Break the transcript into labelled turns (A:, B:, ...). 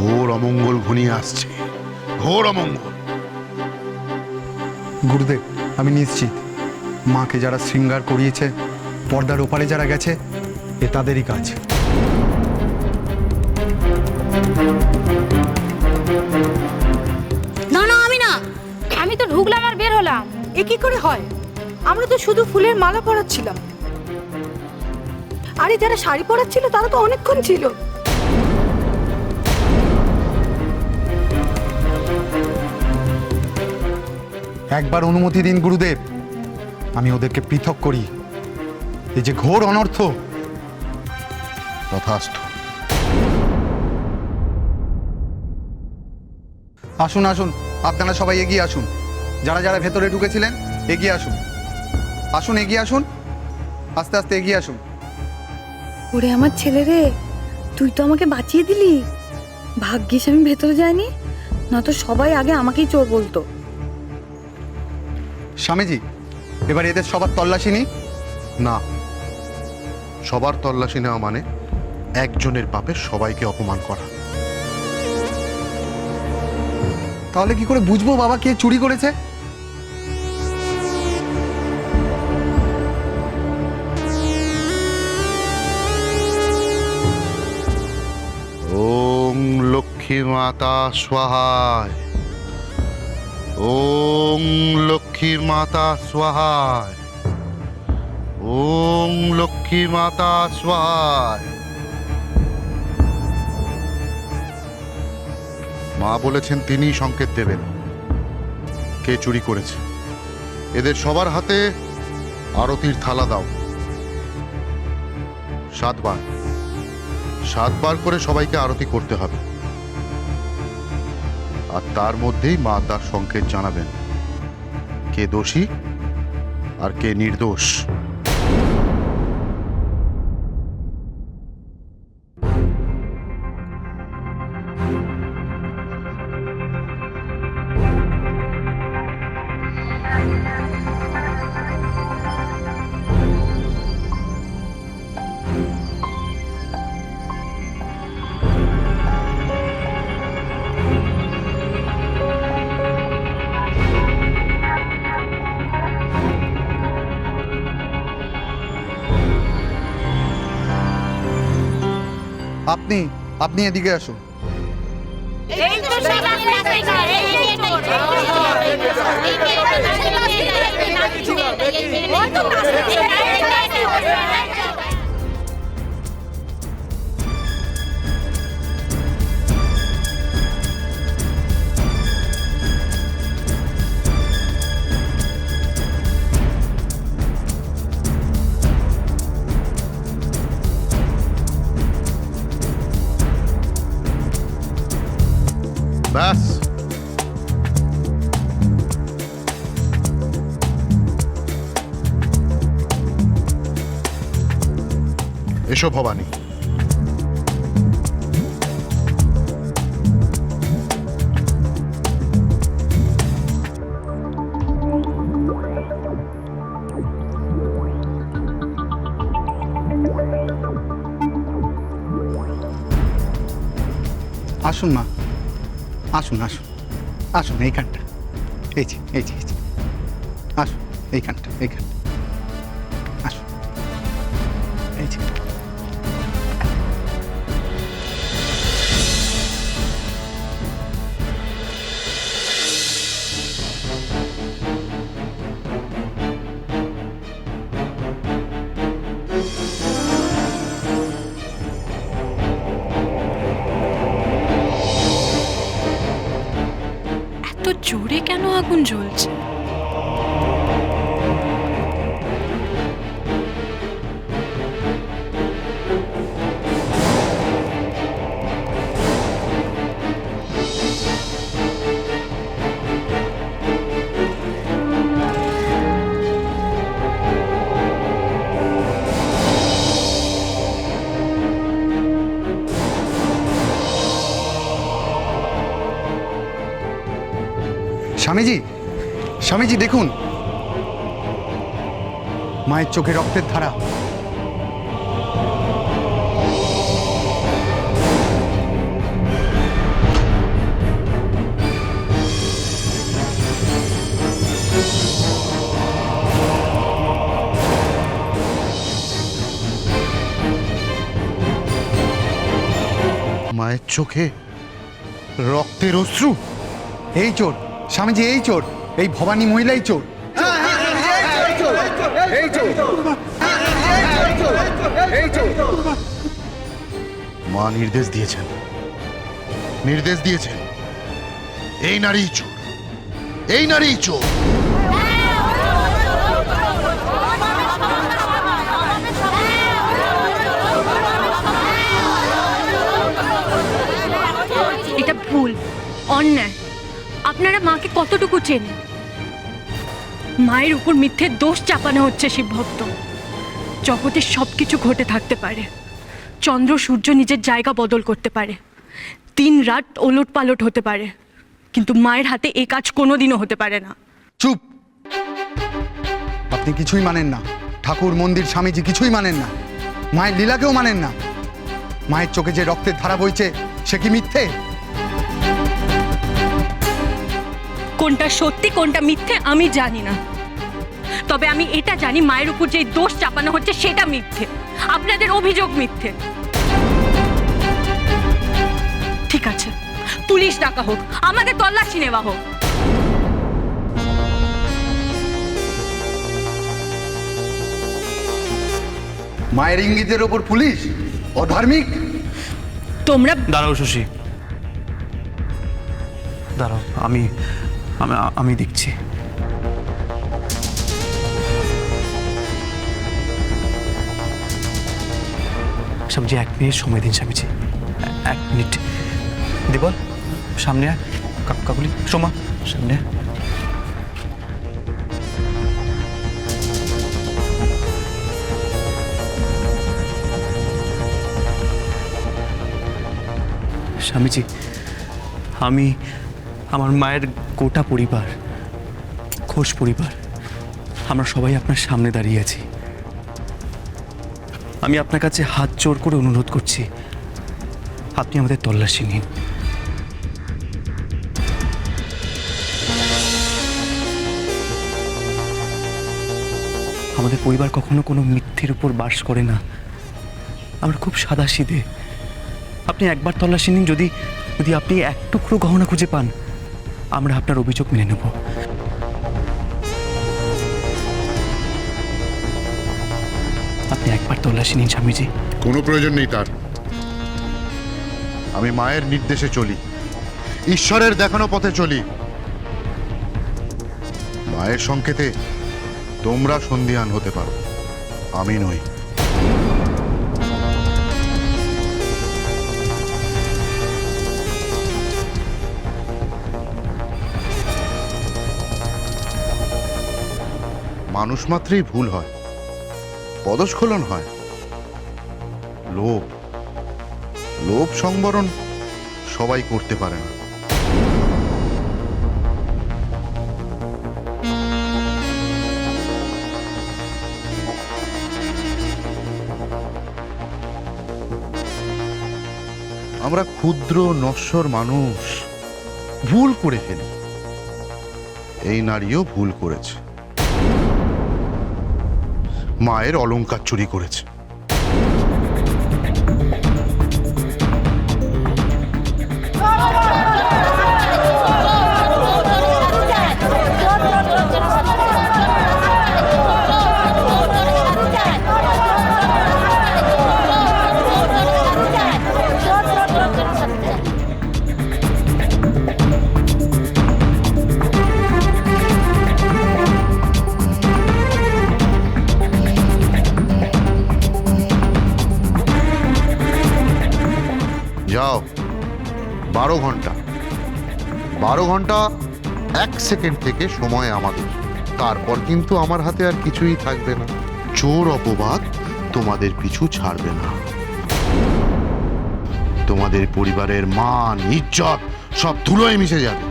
A: ঘোর অমঙ্গল ঘনিয়ে আসছে, ঘোর অমঙ্গল।
B: গুরুদেব, আমি নিশ্চিত মাকে যারা শৃঙ্গার করিয়েছে, পর্দার ওপারে যারা গেছে, এ তাদেরই কাজ।
C: না না, আমি না, আমি তো ঢুকলাম আর বের হলাম।
D: এ কি করে হয়? আমরা তো শুধু ফুলের মালা পরাচ্ছিলাম। আরে যারা শাড়ি পরাচ্ছিল তারা তো অনেকক্ষণ ছিল।
B: একবার অনুমতি দিন গুরুদেব, আমি ওদেরকে পৃথক করি। এই যে ঘোর অনর্থ।
A: তথাস্তু।
B: আসুন আসুন, আপনারা সবাই এগিয়ে আসুন। যারা যারা ভেতরে ঢুকেছিলেন এগিয়ে আসুন। আসুন, এগিয়ে আসুন, আস্তে আস্তে এগিয়ে আসুন।
E: ওরে আমার ছেলে রে, তুই তো আমাকে বাঁচিয়ে দিলি। ভাগ্যিস আমি ভেতরে যাইনি, না তো সবাই আগে আমাকেই চোর বলতো।
B: স্বামীজি, এবার এদের সবার তল্লাশি নিই।
A: না, সবার তল্লাশি নেওয়া মানে একজনের পাপে সবাইকে অপমান করা।
B: তাহলে কি করে বুঝবো বাবা কে চুরি করেছে?
A: ওং লক্ষ্মী মাতা স্বাহায়, ওং লক্ষ্মী মাতা স্বাহায়, ওং লক্ষ্মী মাতা স্বাহায়। মা বলেছেন তিনিই সংকেত দেবেন কে চুরি করেছে। এদের সবার হাতে আরতির থালা দাও। 7 বার, 7 বার করে সবাইকে আরতি করতে হবে। আর তার মধ্যেই মা তার সংকেত জানাবেন কে দোষী আর কে নির্দোষ।
B: আপনি আপনি এদিকে আসুন।
C: এই তো সামনে রাস্তায় ঘর, এই যে ওই তো
A: ব্যাস, এসো ভবানী।
B: আসুন মা, আসুন আসুন আসুন, এইখানটা, এই যে এই যে এই যে, আসুন এইখানটা, এইখানটা আসুন, এই যে।
F: এত জোরে কেন আগুন জ্বলছে?
B: স্বামীজি, স্বামীজি দেখুন, মায়ের চোখে রক্তের ধারা।
A: মায়ের চোখে রক্তের অশ্রু।
B: এই চোর স্বামীজি, এই চোর, এই ভবানী মহিলাই চোর।
A: মা নির্দেশ দিয়েছেন, এই নারী চোর, এই নারী চোর।
F: এটা ভুল, অন্যায়। আপনারা মাকে কতটুকু চেনেন? মায়ের উপর মিথ্যে দোষ চাপানো হচ্ছে শিবভক্ত। জগতে সবকিছু ঘটে থাকতে পারে, চন্দ্র সূর্য নিজের জায়গা বদল করতে পারে, দিন রাত ওলট পালট হতে পারে, কিন্তু মায়ের হাতে এই কাজ কোনোদিনও হতে পারে না।
B: চুপ! আপনি কিছুই মানেন না, ঠাকুর মন্দির স্বামীজি কিছুই মানেন না, মায়ের লীলাকেও মানেন না। মায়ের চোখে যে রক্তের ধারা বইছে সে কি মিথ্যে?
F: কোনটা সত্যি কোনটা মিথ্যে আমি জানি না, তবে আমি এটা জানি মায়ের উপর যে দোষ চাপানো হচ্ছে সেটা মিথ্যে, আপনাদের অভিযোগ মিথ্যে। ঠিক আছে, পুলিশ ডাকা হোক, আমাদের তল্লাশি নেওয়া হোক।
B: মায়ের ইঙ্গিতের ওপর পুলিশ? অধার্মিক!
F: তোমরা
G: দাঁড়াও শশী, দাঁড়াও, আমি আমি আমি দেখছি। স্বামীজি 1 মিনিট সময় দিন। স্বামীজি 1 মিনিট। দেবল সামনে আয়, কাকুলি সোমা সামনে আয়। স্বামীজি, আমার মায়ের গোটা পরিবার, ঘোষ পরিবার, আমরা সবাই আপনার সামনে দাঁড়িয়ে আছি। আমি আপনার কাছে হাত জোড় করে অনুরোধ করছি, আপনি আমাদের তল্লাশি নিন। আমাদের পরিবার কখনো কোনো মিথ্যের উপর বাস করে না, আমরা খুব সাদাসিধে। আপনি একবার তল্লাশি নিন, যদি আপনি এক টুকরো গহনা খুঁজে পান, আমরা আপনার অভিযোগ মেনে নেব। আপনি একবার তল্লাশি নিন স্বামীজি।
A: কোনো প্রয়োজন নেই তার। আমি মায়ের নির্দেশে চলি, ঈশ্বরের দেখানো পথে চলি। মায়ের সংকেতে তোমরা সন্ধিহান হতে পারো, আমি নই। মানুষ মাত্রই ভুল হয়, পদস্খলন হয়। লোভ সংবরণ সবাই করতে পারে না। আমরা ক্ষুদ্র নশ্বর মানুষ, ভুল করে ফেলি। এই নারীও ভুল করেছে, মায়ের অলংকার চুরি করেছে। যাও, 12 ঘন্টা 1 সেকেন্ড থেকে সময় আমাদের। তারপর কিন্তু আমার হাতে আর কিছুই থাকবে না। চোর অপবাদ তোমাদের পিছু ছাড়বে না। তোমাদের পরিবারের মান ইজ্জত সব ধুলোয় মিশে যাবে।